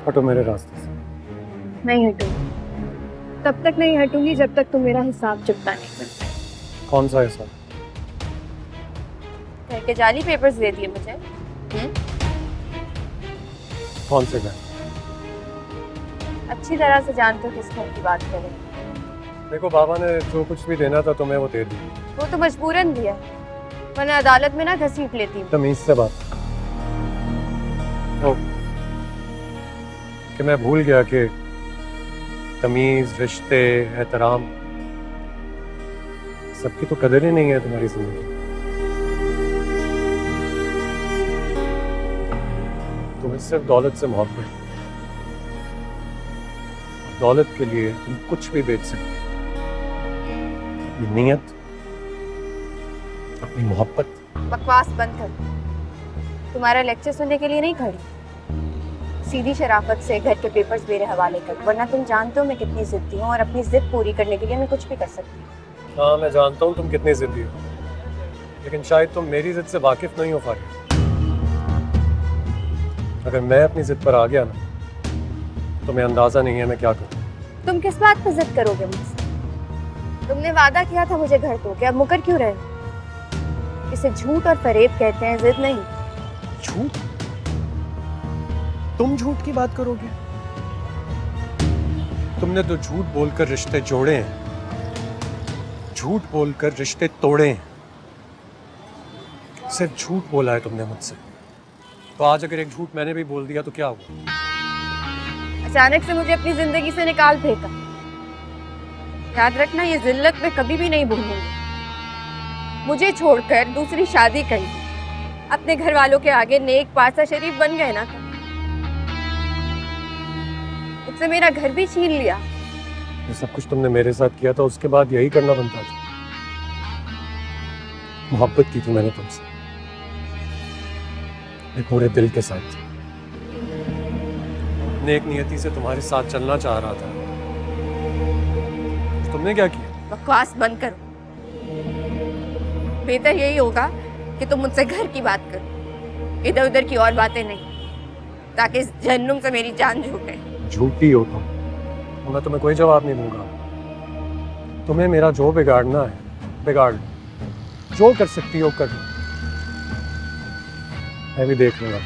हटो मेरे रास्ते से। नहीं हटूंगी, तब तक नहीं हटूंगी जब तक तुम मेरा हिसाब चुकता नहीं करते। कौन सा हिसाब? घर के जाली पेपर्स दे दिए मुझे। कौन से घर? अच्छी तरह से जानते हो किस घर की बात करें। देखो बाबा ने जो कुछ भी देना था तुम्हें वो दे दी। वो तो मजबूरन दिया, वरना अदालत में ना घसीट लेती। तमीज से बात ओ, कि मैं भूल गया कि तमीज, रिश्ते, एहतराम सबकी तो कदर ही नहीं है तुम्हारी जिंदगी। तुम्हें सिर्फ दौलत से मोहब्बत है। दौलत के लिए तुम कुछ भी बेच सकते हो। अपनी नीयत, अपनी मोहब्बत। बकवास बंद कर। तुम्हारा लेक्चर सुनने के लिए नहीं खड़ी, सीधी शराफत से घर के पेपर्स मेरे हवाले कर, वरना तुम जानते हो मैं कितनी जिद्दी हूँ और अपनी जिद पूरी करने के लिए मैं कुछ भी कर सकती हूँ। हाँ मैं जानता हूँ तुम कितनी जिद्दी हो, लेकिन शायद तुम मेरी जिद से वाकिफ नहीं हो पा रही। अगर मैं अपनी जिद पर आ गया ना, तुम्हें अंदाजा नहीं है मैं क्या करूँ। तुम किस बात पर जिद करोगे मुझसे? तुमने वादा किया था मुझे घर दोगे, अब मुकर क्यों रहे हो? इसे झूठ और फरेब कहते हैं, जिद नहीं। झूठ? तुम झूठ की बात करोगे? तुमने तो झूठ बोलकर रिश्ते जोड़े हैं, झूठ बोलकर रिश्ते तोड़े हैं। सिर्फ झूठ बोला है तुमने मुझसे, तो आज अगर एक झूठ मैंने भी बोल दिया तो क्या हुआ? अचानक से मुझे अपनी जिंदगी से निकाल फेंका। याद रखना, ये जिल्लत मैं कभी भी नहीं भूलूंगी। मुझे छोड़कर दूसरी शादी कर ली, अपने घर वालों के आगे नेक पासा शरीफ बन गए ना। मुझसे मेरा घर भी छीन लिया। ये सब कुछ तुमने मेरे साथ किया था, उसके बाद यही करना बनता था। मोहब्बत की थी मैंने तुमसे, एक पूरे दिल के साथ, नेक नियति से तुम्हारे साथ चलना चाह रहा था। तुमने क्या किया? बकवास बंद करो। बेहतर यही होगा कि तुम मुझसे घर की बात करो, इधर उधर की और बातें नहीं, ताकि इस जहन्नुम से मेरी जान छूटे। झूठी हो तुम, मैं तुम्हें कोई जवाब नहीं दूंगा। तुम्हें मेरा जो बिगाड़ना है बिगाड़ लो, जो कर सकती हो कर लो, मैं भी देख लूंगा।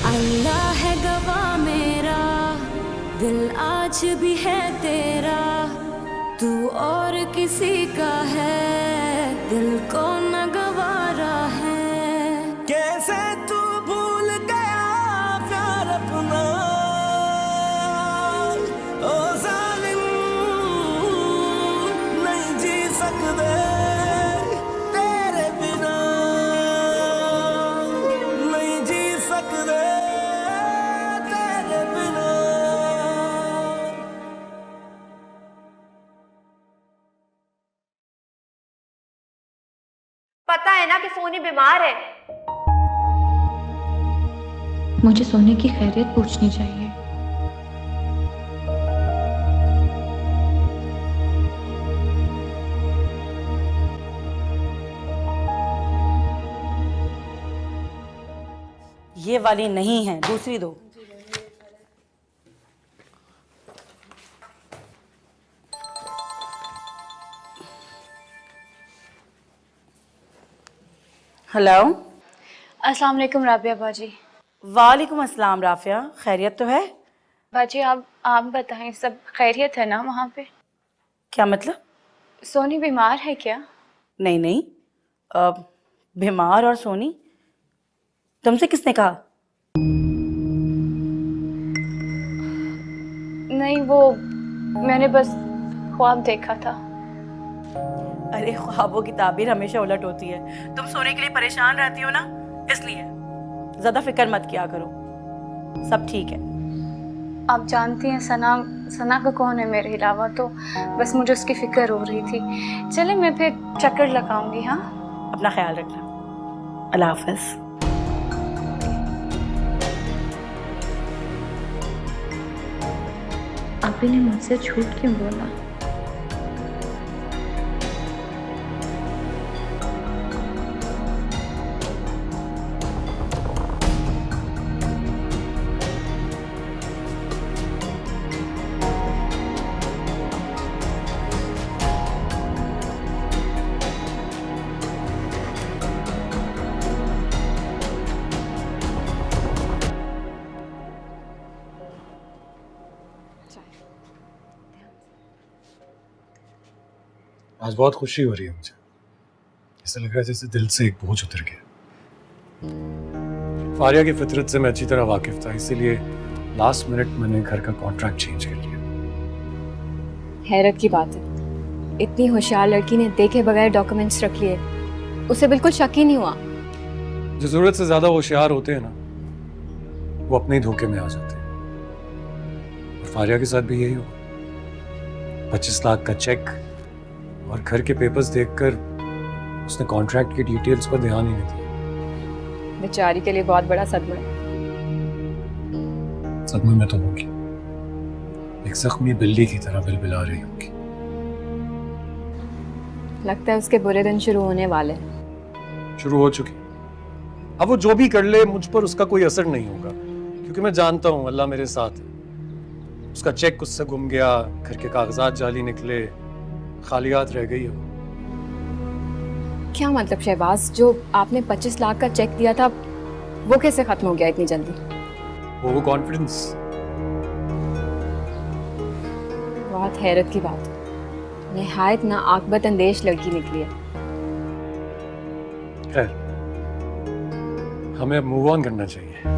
अल्लाह है गवाह मेरा, दिल आज भी है तेरा, तू और किसी का है, दिल को न गवारा है। कैसे तू भूल गया प्यार अपना, ओ जालिम नहीं जी सकते तेरे बिना, नहीं जी सकते तेरे बिना। पता है ना कि सोनी बीमार है। मुझे सोने की खैरियत पूछनी चाहिए। ये वाली नहीं है, दूसरी दो। हेलो। अस्सलाम वालेकुम राबिया बाजी। वालेकुम अस्सलाम राफिया, खैरियत तो है? बाजी आप बताएं, सब खैरियत है ना वहाँ पे? क्या मतलब? सोनी बीमार है क्या? नहीं नहीं, बीमार और सोनी, तुमसे किसने कहा? नहीं, वो मैंने बस ख्वाब देखा था। अरे ख्वाबों की ताबीर हमेशा उलट होती है। तुम सोने के लिए परेशान रहती हो ना, इसलिए ज्यादा फिक्र मत किया करो, सब ठीक है। आप जानती हैं सना का कौन है मेरे अलावा, तो बस मुझे उसकी फिक्र हो रही थी। चले मैं फिर चक्कर लगाऊंगी। हाँ, अपना ख्याल रखना। अल्लाह हाफ़िज़। आपी ने मुझसे झूठ क्यों बोला? आज बहुत खुशी हो रही है मुझे। ऐसा लग रहा है जैसे दिल से एक बोझ उतर गया। फारिया की फितरत से मैं अच्छी तरह वाकिफ था, इसीलिए लास्ट मिनट मैंने घर का कॉन्ट्रैक्ट चेंज कर लिया। हैरत की बात है, इतनी होशियार लड़की ने देखे बगैर डॉक्यूमेंट्स रख लिए, उसे बिल्कुल शक ही नहीं हुआ। जो जरूरत से ज्यादा होशियार होते हैं ना, वो अपने ही धोखे में आ जाते हैं। और फारिया के साथ भी यही हुआ। 25 लाख का चेक और घर के पेपर्स देखकर उसने कॉन्ट्रैक्ट की डिटेल्स पर ध्यान ही नहीं दिया। बेचारी के लिए बहुत बड़ा सदमा है। सदमे में तो होगी, एक जख्मी बिल्ली की तरह बिलबिला रही होगी। लगता है उसके बुरे दिन शुरू होने वाले हैं। शुरू हो चुकी। अब वो जो भी कर ले, मुझ पर उसका कोई असर नहीं होगा, क्योंकि मैं जानता हूं अल्लाह मेरे साथ है। उसका चेक उससे गुम गया, घर के कागजात जाली निकले, खालियात रह गई हो। क्या मतलब शहबाज, जो आपने 25 लाख का चेक दिया था वो कैसे खत्म हो गया इतनी जल्दी? वो कॉन्फिडेंस। बहुत हैरत की बात, निहायत ना आकबत अंदेश लड़की निकली है। खैर, हमें अब मूव ऑन करना चाहिए।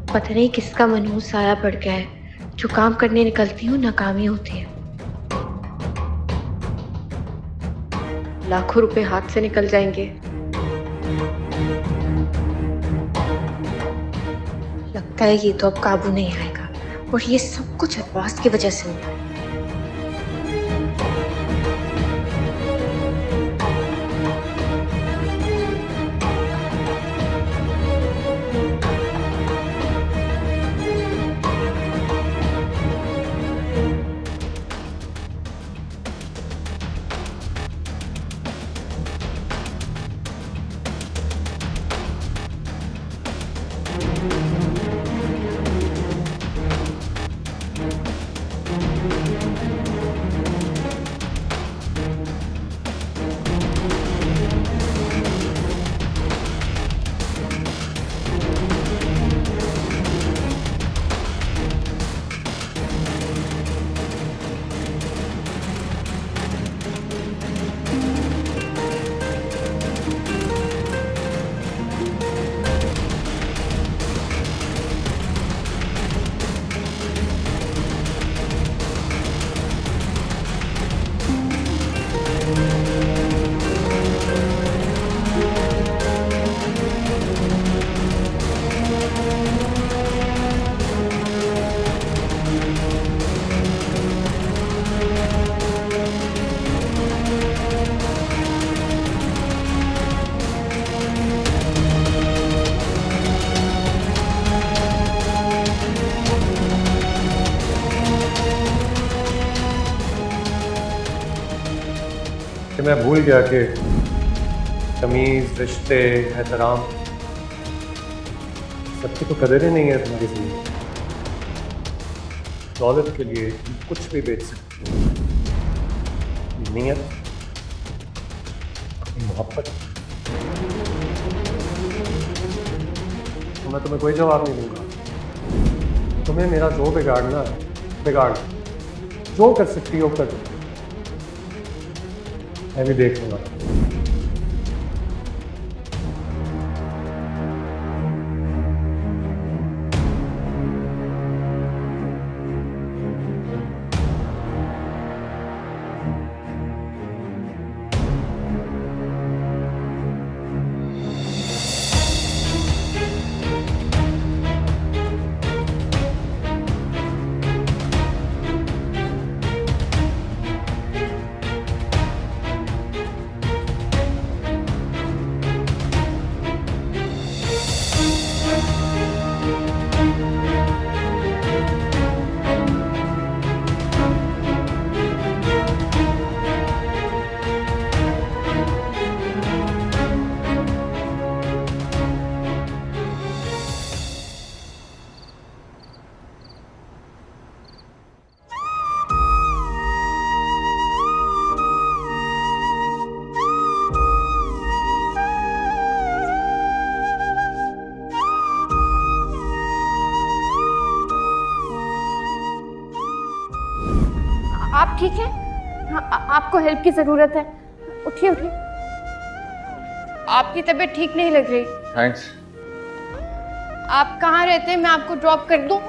पता नहीं किसका मनहूस साया पड़ गया है, जो काम करने निकलती हूँ नाकामी होती है। लाखों रुपए हाथ से निकल जाएंगे। लगता है ये तो अब काबू नहीं आएगा, और ये सब कुछ अब्बास की वजह से हुआ है। कि मैं भूल गया कि तमीज़, रिश्ते, एहतराम, सबकी तो कदर ही नहीं है तुम्हारी जिंदगी। दौलत के लिए कुछ भी बेच सकते हो। नीयत, अपनी मोहब्बत, तो मैं तुम्हें कोई जवाब नहीं दूंगा। तुम्हें मेरा जो बिगाड़ना है बिगाड़, जो कर सकती हो कर, मैं भी देख लूंगा। आप ठीक हैं? हाँ, आपको हेल्प की ज़रूरत है? उठिए उठिए। आपकी तबीयत ठीक नहीं लग रही। थैंक्स। आप कहाँ रहते हैं? मैं आपको ड्रॉप कर दूँ?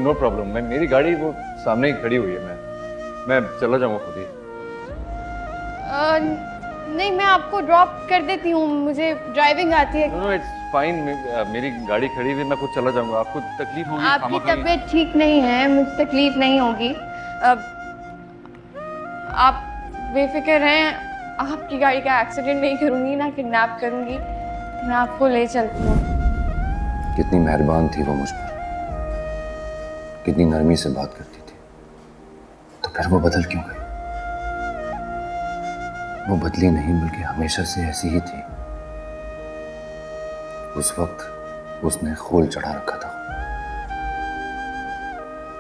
No problem. मैं मेरी गाड़ी वो सामने ही खड़ी हुई है। मैं चला जाऊंगा खुद ही। नहीं, मैं आपको ड्रॉप कर देती हूँ, मुझे ड्राइविंग आती है। No it's fine. मेरी गाड़ी खड़ी हुई है, मैं खुद चला जाऊंगा। आपको तकलीफ होगी? आपकी तबीयत ठीक नहीं है, मुझे तकलीफ नहीं होगी। आप बेफिक्र हैं, आपकी गाड़ी का एक्सीडेंट नहीं करूँगी, ना किडनैप करूँगी। मैं आपको ले चलती हूँ। कितनी मेहरबान थी वो मुझ पर, कितनी नरमी से बात करती थी। तो फिर वो बदल क्यों गई? वो बदली नहीं, बल्कि हमेशा से ऐसी ही थी। उस वक्त उसने खोल चढ़ा रखा था,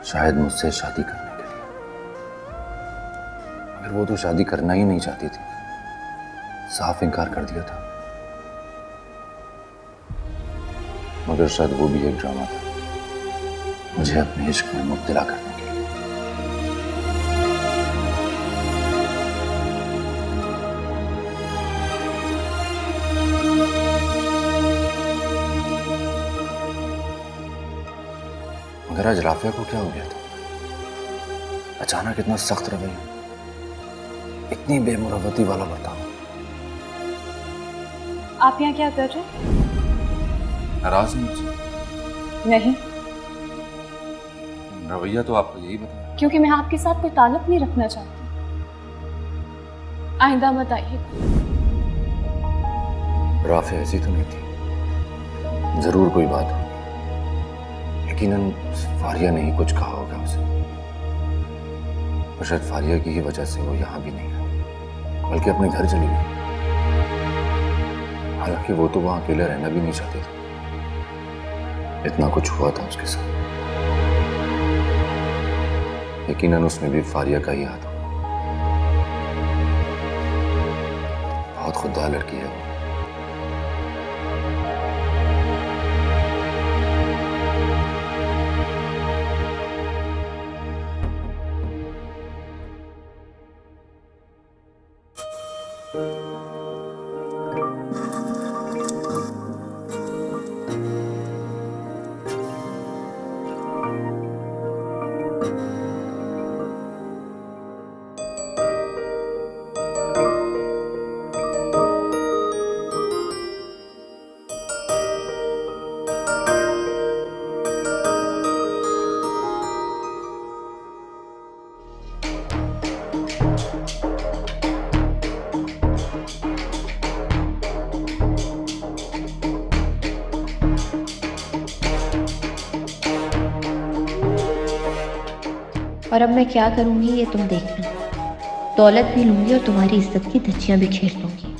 शायद मुझसे शादी करने के लिए। मगर वो तो शादी करना ही नहीं चाहती थी, साफ इनकार कर दिया था। मगर शायद वो भी एक ड्रामा था, मुझे अपने इश्क में मुब्तला करने के लिए। मगर आज राफिया को क्या हो गया था? अचानक इतना सख्त रवैया, इतनी बेमुरवती वाला बर्ताव। आप यहाँ क्या कर रहे हैं? नाराज हैं मुझसे? नहीं, रवैया तो आपको यही बताया। क्योंकि मैं आपके साथ कोई ताल्लुक नहीं रखना चाहती। आइंदा मत आइए। राफिया ऐसी तो नहीं थी, जरूर कोई बात होगी। यकीनन फारिया ने ही कुछ कहा होगा उसे, और शायद फारिया की ही वजह से वो यहाँ भी नहीं आई, बल्कि अपने घर चली गई। हालांकि वो तो वहां अकेले रहना भी नहीं चाहती थी। इतना कुछ हुआ था उसके साथ, यकीनन उसमें भी फारिया का ही हाथ होगा। बहुत खुददार लड़की है वो। और अब मैं क्या करूँगी ये तुम देखना। दौलत भी लूँगी और तुम्हारी इज्जत की धज्जियाँ भी खेल लूँगी।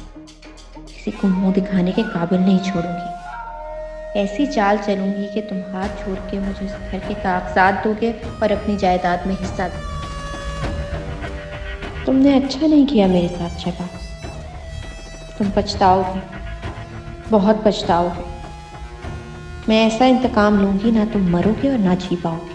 किसी को मुंह दिखाने के काबिल नहीं छोड़ूंगी। ऐसी चाल चलूँगी कि तुम हाथ छोड़ के मुझे उस घर के कागजात दोगे और अपनी जायदाद में हिस्सा दोगे। तुमने अच्छा नहीं किया मेरे साथ शहबाज। तुम पछताओगे, बहुत पछताओगे। मैं ऐसा इंतकाम लूँगी, ना तुम मरोगे और ना जी पाओगे।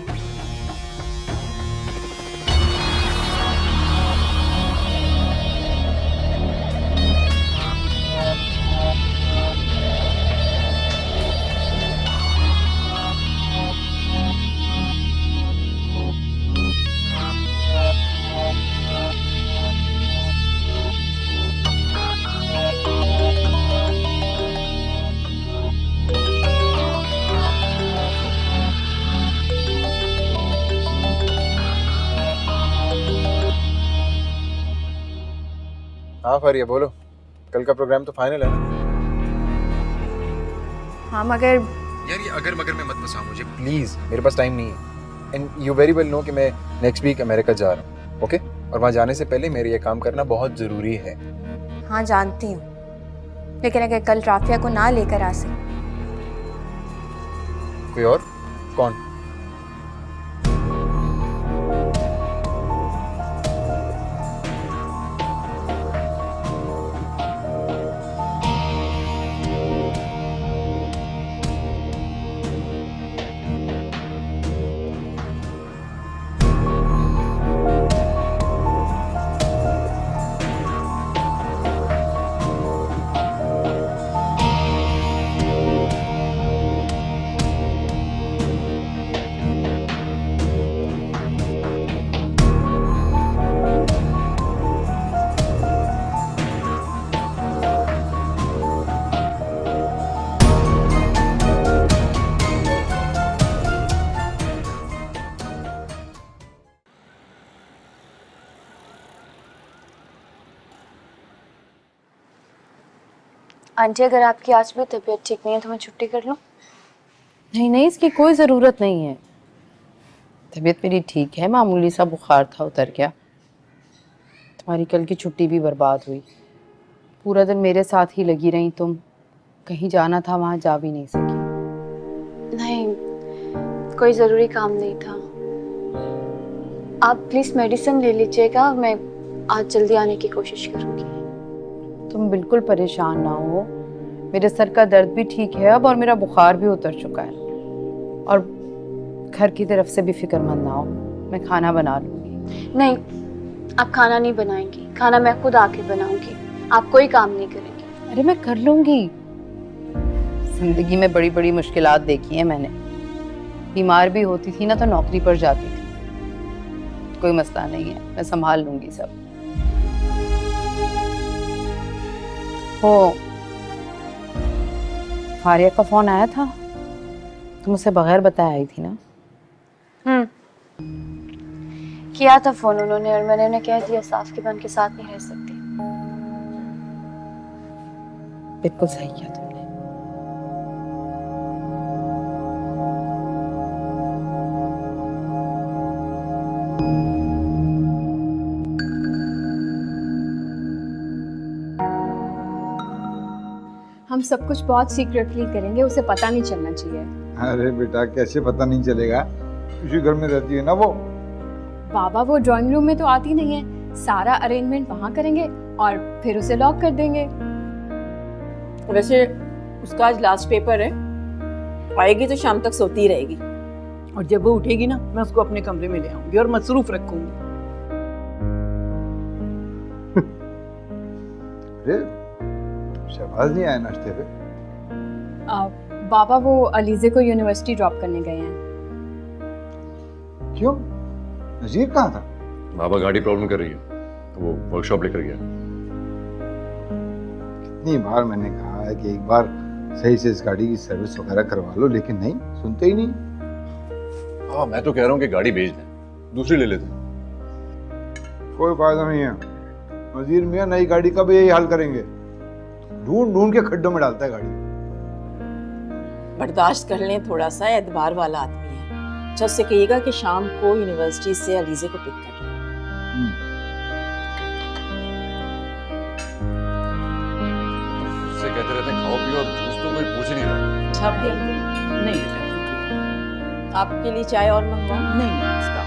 हाँ फारिया बोलो, कल का प्रोग्राम तो फाइनल है ना? हाँ मगर यार ये अगर मगर में मत फंसाओ मुझे प्लीज, मेरे पास टाइम नहीं है। And you very well know कि मैं नेक्स्ट वीक अमेरिका जा रहा हूँ, ओके? और वहाँ जाने से पहले मेरे ये काम करना बहुत ज़रूरी है। हाँ जानती हूँ, लेकिन अगर कल राफिया को ना लेकर आ सके। कोई और? कौन? आंटी अगर आपकी आज भी तबीयत ठीक नहीं है तो मैं छुट्टी कर लूँ? नहीं नहीं, इसकी कोई ज़रूरत नहीं है। तबीयत मेरी ठीक है, मामूली सा बुखार था, उतर गया। तुम्हारी कल की छुट्टी भी बर्बाद हुई। पूरा दिन मेरे साथ ही लगी रही तुम। कहीं जाना था वहाँ जा भी नहीं सकी। नहीं, कोई ज़रूरी काम नहीं था। आप प्लीज़ मेडिसिन ले लीजिएगा, मैं आज जल्दी आने की कोशिश करूँगी। तुम बिल्कुल परेशान ना हो, मेरे सर का दर्द भी ठीक है अब और मेरा बुखार भी उतर चुका है। और घर की तरफ से भी फिक्रमंद ना हो, मैं खाना बना लूँगी। नहीं, आप खाना नहीं बनाएंगी, खाना मैं खुद आके बनाऊंगी। आप कोई काम नहीं करेंगी। अरे मैं कर लूँगी। जिंदगी में बड़ी बड़ी मुश्किलात देखी हैं मैंने। बीमार भी होती थी ना तो नौकरी पर जाती थी। कोई मसला नहीं है, मैं संभाल लूँगी सब। हो, फारिया का फोन आया था? तुम उसे बगैर बताए आई थी ना? किया था फोन उन्होंने और मैंने उन्हें कह दिया साफ कि मैं उनके साथ नहीं रह सकती। बिल्कुल सही किया तुमने। हम सब कुछ बहुत सीक्रेटली करेंगे, उसे पता नहीं चलना चाहिए। अरे बेटा, कैसे पता नहीं चलेगा? उसी घर में रहती है ना वो। बाबा वो ड्राइंग रूम में तो आती नहीं है, सारा अरेंजमेंट वहाँ करेंगे और फिर उसे लॉक कर देंगे। वैसे उसका आज लास्ट पेपर है, आएगी तो शाम तक सोती ही रहेगी। और जब वो उठेगी ना, मैं उसको अपने कमरे में ले आऊंगी और मसरूफ रखूंगी। अरे शहबाज नहीं आया नाश्ते पे? बाबा वो अलीजे को यूनिवर्सिटी ड्रॉप करने गए हैं। क्यों? नजीर कहाँ था? बाबा गाड़ी प्रॉब्लम कर रही है, वो वर्कशॉप लेकर गया। कितनी बार मैंने कहा है कि एक बार सही से इस गाड़ी की सर्विस वगैरह करवा लो, लेकिन नहीं सुनते ही नहीं। हाँ, मैं तो कह रहा हूँ कि गाड़ी भेज दें, दूसरी ले लेते हैं। कोई फायदा नहीं है। नजीर मियाँ नई गाड़ी का भी यही हाल करेंगे, ढूंढ ढूंढ के खड्डों में डालता है गाड़ी। बर्दाश्त कर लें, थोड़ा सा एतबार वाला आदमी है। अच्छा, उससे कहिएगा कि शाम को यूनिवर्सिटी से अलीजे को पिक कर लें। उससे कहते रहते हैं खाओ पियो और जूस तो कोई पूछ ही नहीं रहा। अच्छा भाई, नहीं बेटा, आपके लिए चाय और मंगवाऊं? नहीं नहीं, इसका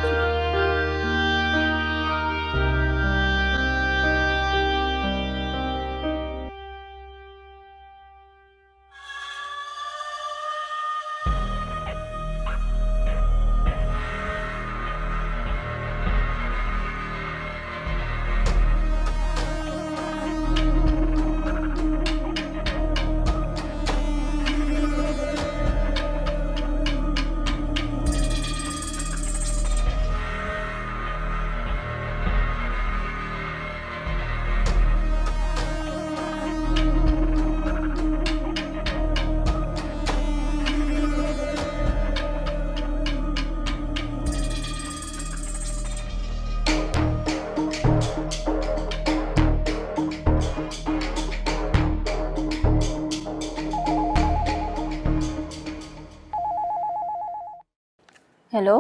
हेलो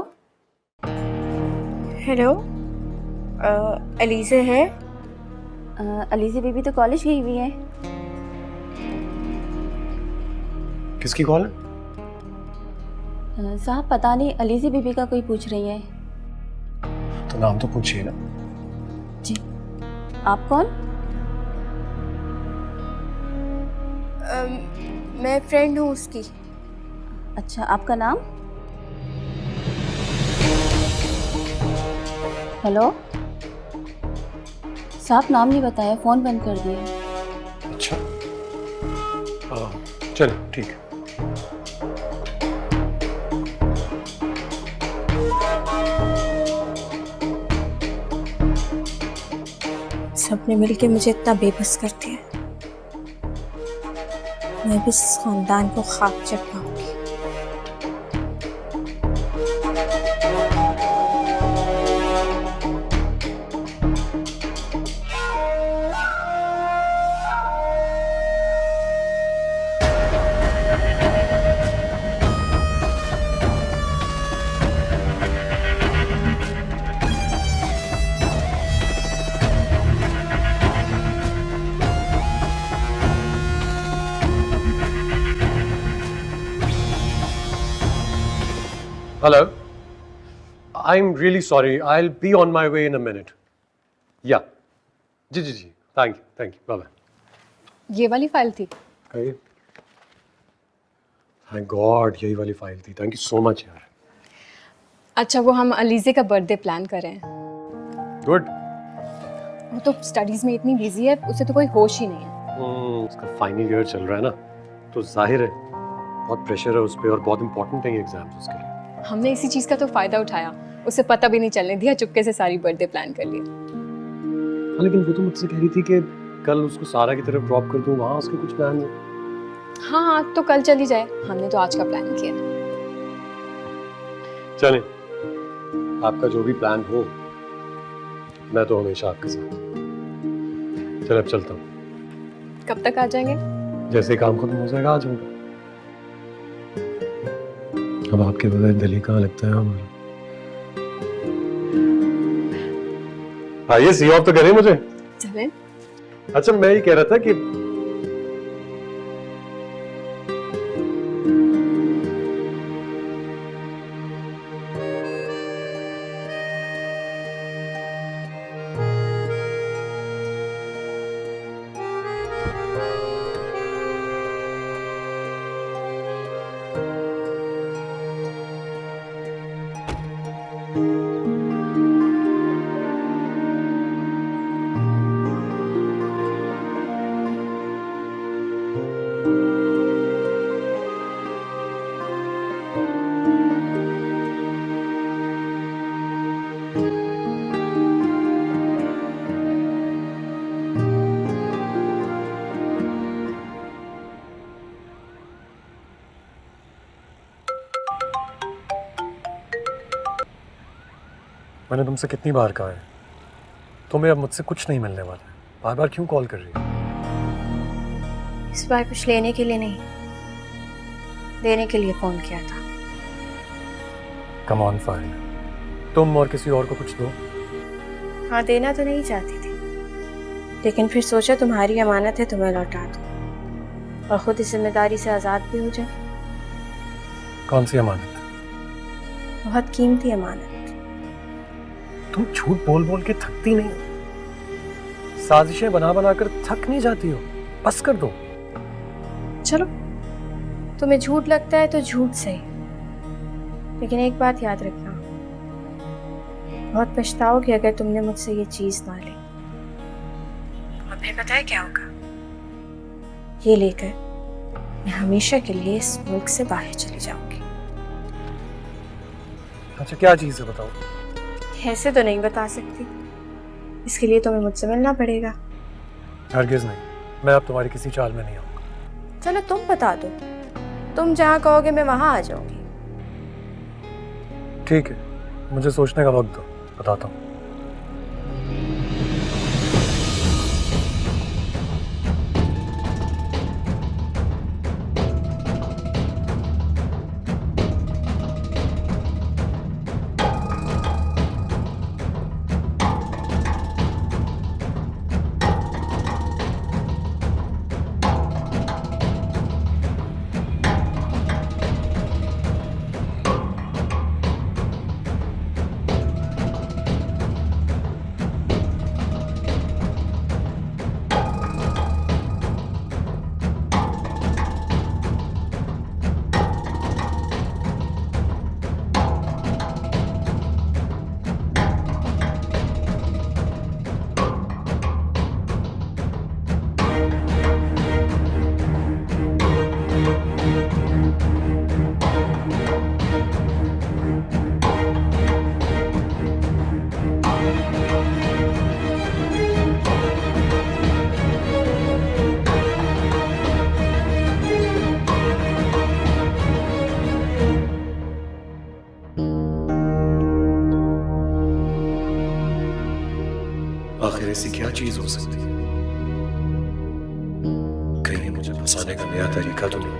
हेलो, अलीज़े है? अलीज़े बीबी तो कॉलेज गई हुई है। किसकी कॉल है? साहब पता नहीं, अलीज़े बीबी का कोई पूछ रही है। तो नाम तो पूछिए ना। जी, आप कौन? मैं फ्रेंड हूँ उसकी। अच्छा, आपका नाम? हेलो साहब, नाम नहीं बताया, फ़ोन बंद कर दिया। अच्छा, चलो ठीक है। सबने मिलके मुझे इतना बेबस कर दिया, मैं भी इस खानदान को खाक चटाऊंगी। Hello, I am really sorry, I will be on my way in a minute. या जी जी जी, थैंक यू, बाय बाय. ये वाली फाइल थी. थैंक गॉड, यही वाली फाइल थी. थैंक यू सो मच यार. अच्छा, वो हम अलीज़े का बर्थडे प्लान कर रहे हैं. गुड. वो तो स्टडीज़ में इतनी बिजी है, उसे तो कोई होश ही नहीं है. उसका फाइनल ईयर चल रहा है ना, तो जाहिर है बहुत प्रेशर है उस पर, और बहुत इंपॉर्टेंट है ये एग्जाम्स उसके लिए. हमने इसी चीज़ का तो फ़ायदा उठाया, उसे पता भी नहीं चलने दिया, चुपके से सारी बर्थडे प्लान कर लिया. हाँ, लेकिन वो तो मुझसे कह रही थी कि कल उसको सारा की तरफ ड्रॉप कर दूँ, वहाँ उसके कुछ प्लान है. हाँ, तो कल चली जाए, हमने तो आज का प्लान किया. चलें, आपका जो भी प्लान हो, मैं तो हमेशा आपके साथ. चल अब चलता हूँ. कब तक आ जाएंगे? जैसे काम खत्म हो जाएगा आ जाऊंगा. अब आपके बगैर दिल ही कहाँ लगता है हमारा. आइए, सी ऑफ तो करें मुझे. चलें. अच्छा, मैं ये कह रहा था कि मैंने तुमसे कितनी बार कहा है, तुम्हें अब मुझसे कुछ नहीं मिलने वाला है. बार बार क्यों कॉल कर रही हो? इस बार कुछ लेने के लिए नहीं, देने के लिए फोन किया था. कम ऑन फाइन, तुम और किसी और को कुछ दो. हाँ, देना तो नहीं चाहती थी, लेकिन फिर सोचा तुम्हारी अमानत है, तुम्हें लौटा दूं और खुद इस जिम्मेदारी से आज़ाद भी हो जाए. कौन सी अमानत? बहुत कीमती अमानत. तुम झूठ बोल बोल के थकती नहीं हो, साजिशें बना बना कर थक नहीं जाती हो. बस कर दो. चलो, तुम्हें झूठ लगता है तो झूठ सही, लेकिन एक बात याद रखना, बहुत पछताओगे अगर तुमने मुझसे ये चीज ना ली. और फिर पता है क्या होगा? ये लेकर मैं हमेशा के लिए इस मुल्क से बाहर चली जाऊंगी. अच्छा, क्या चीज़ है बताओ. ऐसे तो नहीं बता सकती, इसके लिए तुम्हें मुझसे मिलना पड़ेगा. हरगिज़ नहीं, मैं अब तुम्हारी किसी चाल में नहीं आऊंगा. चलो, तुम बता दो, तुम जहाँ कहोगे मैं वहाँ आ जाऊंगी. ठीक है, मुझे सोचने का वक्त दो, बताता हूँ. आखिर ऐसी क्या चीज हो सकती है? कहीं मुझे फंसाने का नया तरीका तो नहीं?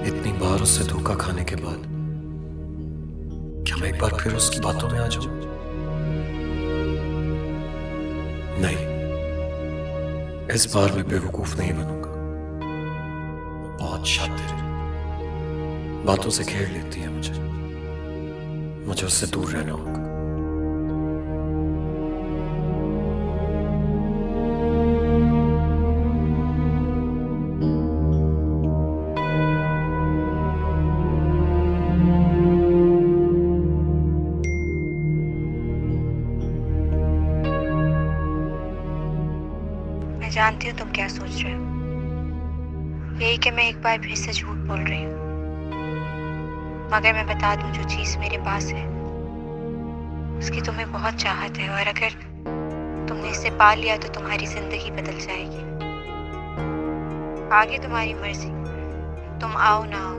इतनी बार उससे धोखा खाने के बाद क्या मैं एक बार फिर उसकी बातों में आ जाऊं? नहीं, इस बार मैं बेवकूफ नहीं बनूंगा. बहुत शातिर, बातों से घेर लेती है मुझे उससे दूर रहना होगा। मैं जानती हूँ तुम क्या सोच रहे हो, यही कि मैं एक बार फिर से झूठ बोल रही हूँ। मगर मैं बता दूं, जो चीज मेरे पास है उसकी तुम्हें बहुत चाहत है, और अगर तुमने इसे पा लिया तो तुम्हारी जिंदगी बदल जाएगी। आगे तुम्हारी मर्जी, तुम आओ ना आओ।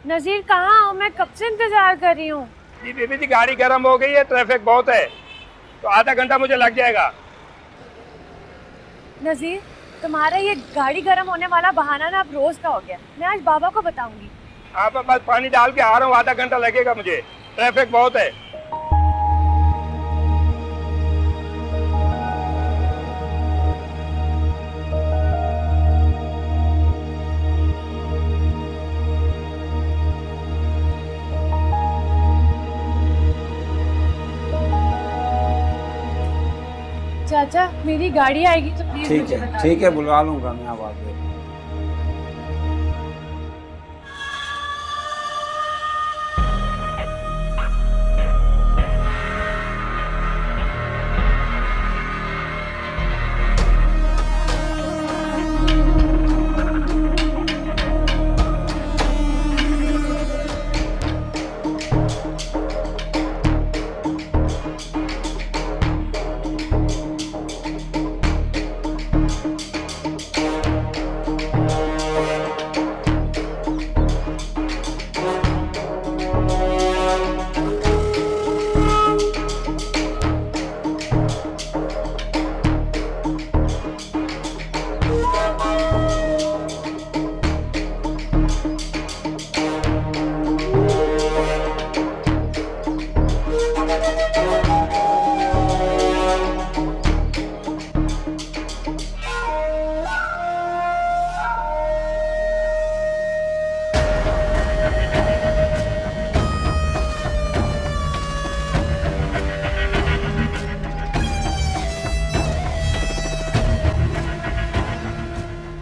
नजीर कहाँ हो? मैं कब से इंतजार कर रही हूँ। जी बीबी जी, गाड़ी गर्म हो गई है, ट्रैफिक बहुत है, तो आधा घंटा मुझे लग जाएगा। नजीर, तुम्हारा ये गाड़ी गर्म होने वाला बहाना ना अब रोज का हो गया। मैं आज बाबा को बताऊंगी। आप बस पानी डाल के आ रहा हूँ, आधा घंटा लगेगा मुझे, ट्रैफिक बहुत है। चाचा, मेरी गाड़ी आएगी तो प्लीज मुझे बता दो। ठीक है, बुलवा लूंगा मैं अब आके।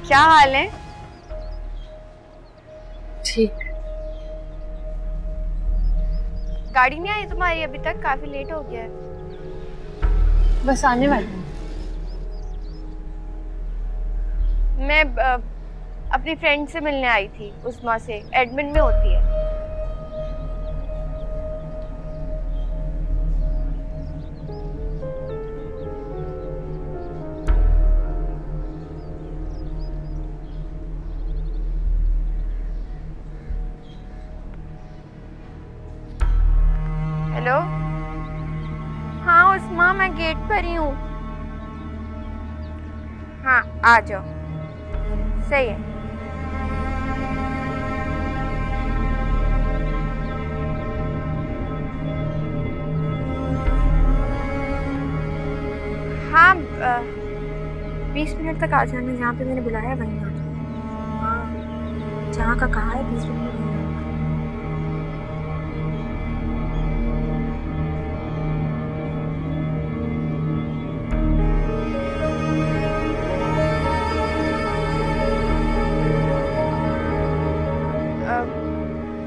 क्या हाल है? ठीक। गाड़ी नहीं आई तुम्हारी अभी तक? काफी लेट हो गया है। बस आने वाली हूँ। मैं अपनी फ्रेंड से मिलने आई थी, उस्मा से, एडमिन में होती है। हेलो, हाँ उस्मा, मैं गेट पर ही हूँ। हाँ आ जाओ, सही है। हाँ 20 मिनट तक आ जाना, जहाँ पे मैंने बुलाया वहीं आ जाओ। हाँ, जहाँ का कहा है 20 मिनट में।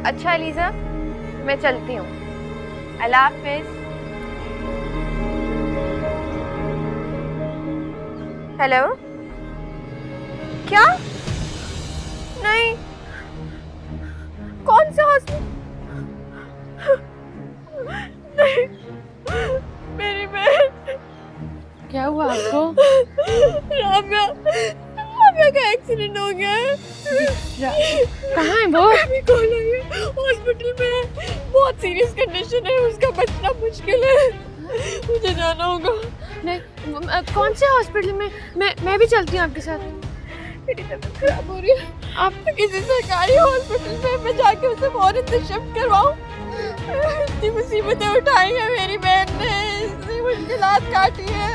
अच्छा लीजा, मैं चलती हूँ। अल्लाह हाफिज। हेलो, क्या? नहीं, कौन सा हॉस्पिटल? नहीं, मेरी बहन। क्या हुआ आपको? राम्या का एक्सीडेंट हो गया है। कहाँ है वो? हॉस्पिटल में है, बहुत सीरियस कंडीशन है, उसका बचना मुश्किल है। मुझे जाना होगा। नहीं कौन से हॉस्पिटल में? मैं भी चलती हूँ आपके साथ। मेरी तबीयत खराब हो रही है, आप तो किसी सरकारी हॉस्पिटल में मैं जाके उसे फौरन से शिफ्ट करवाऊं। इतनी मुसीबतें उठाई हैं मेरी बहन ने, इतनी मुश्किलात काटी है।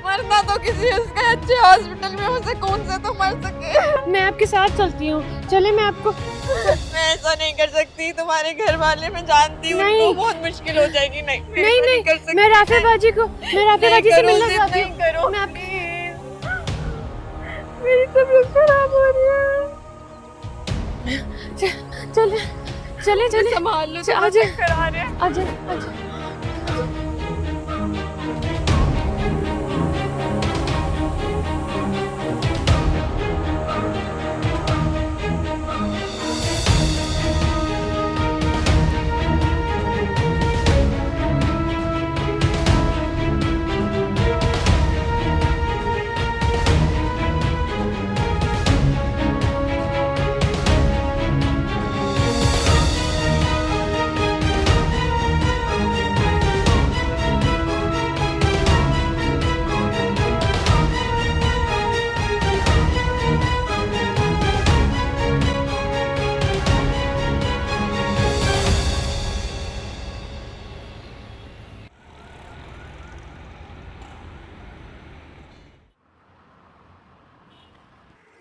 मरना तो किसी उसके अच्छे हॉस्पिटल में, उसे कौन से तो मर सके। मैं आपके साथ चलती हूँ, चले मैं आपको। मैं ऐसा नहीं कर सकती, तुम्हारे घर वाले मैं जानती हूँ, उनको बहुत मुश्किल हो जाएगी। नहीं नहीं कर सकती। मैं राफे बाजी से मिलना चाहती हूँ। करो मैं आपके मेरी तबीयत खराब हो रही है। चले संभाल लो, आजा करा रहे हैं। आजा।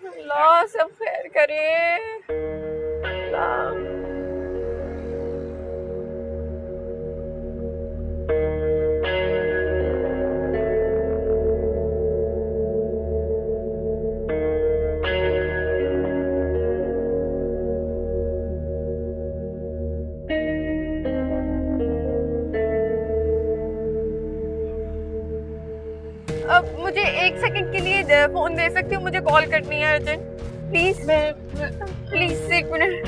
अल्लाह सब खैर करे। अल्लाह। अब मुझे 1 सेकंड के लिए फोन दे सकती हो? मुझे कॉल करनी है urgent, please. Please 1 minute.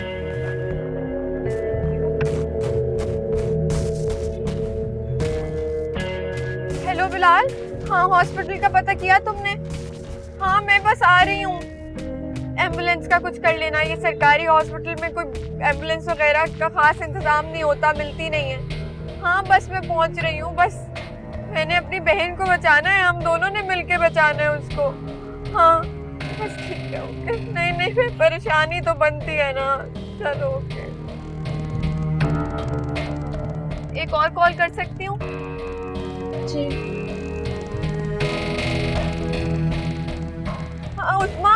Hello Bilal, हाँ हॉस्पिटल का पता किया तुमने? हाँ मैं बस आ रही हूँ। एम्बुलेंस का कुछ कर लेना, ये सरकारी हॉस्पिटल में कोई एम्बुलेंस वगैरह का खास इंतजाम नहीं होता, मिलती नहीं है। हाँ बस मैं पहुँच रही हूँ। बस मैंने अपनी बहन को बचाना है, हम दोनों ने मिलके बचाना है उसको। हाँ बस ठीक है, ओके। नहीं फिर परेशानी तो बनती है ना। चलो ओके। एक और कॉल कर सकती हूँ? जी। हाँ उस्मा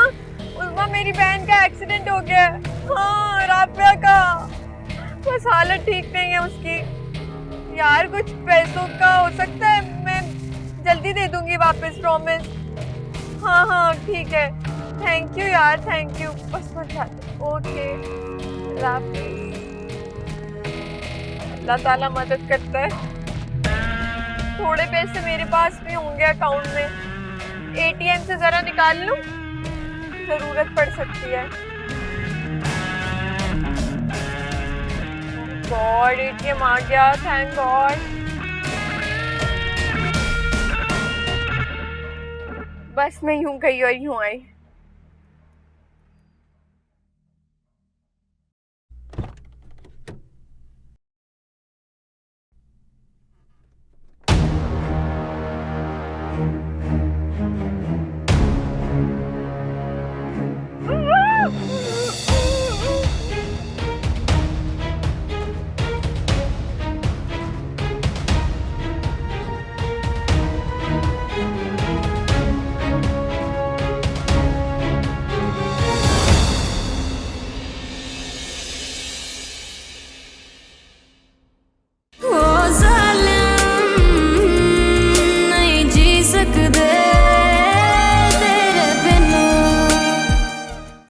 मेरी बहन का एक्सीडेंट हो गया है। हाँ राफिया का, बस हालत ठीक नहीं है उसकी। यार कुछ पैसों का हो सकता है, मैं जल्दी दे दूंगी वापस, प्रॉमिस। हाँ ठीक है, थैंक यू यार, थैंक यू। बस मत जाते। ओके अल्लाह ताला मदद करता है। थोड़े पैसे मेरे पास भी होंगे अकाउंट में, एटीएम से जरा निकाल लूं, जरूरत पड़ सकती है। गॉड एटीएम आ गया, थैंक गॉड। बस मैं यूं गई और यूं आई।